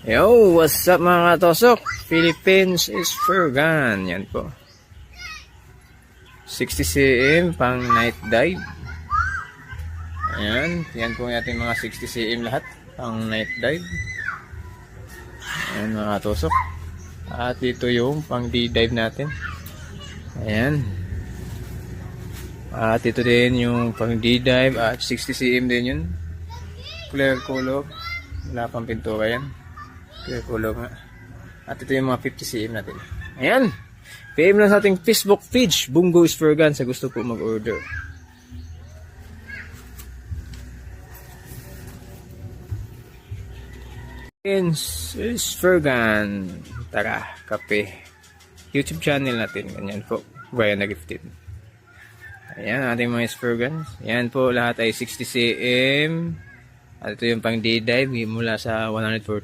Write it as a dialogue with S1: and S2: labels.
S1: Yo, what's up mga katosok? Philippines is Fergan. Yan po. 60 cm pang night dive. Ayan. Yan po yung ating mga 60 cm lahat. Pang night dive. Ayan mga katosok. At ito yung pang D-dive natin. Ayan. At ito din yung pang D-dive. At 60 cm din yun. Clear color. Wala pang pintura yan. Clear color nga. At ito yung mga 50 cm natin. Ayan. PM lang sa ating Facebook page. Bungo is Fergan sa gusto po mag-order. Is Fergan. Tara, kape. YouTube channel natin. Ganyan po. Brian na gifted. Ayan, ating mga Fergans. Ayan po, lahat ay 60 cm. At ito yung pang D-dive mula sa 140.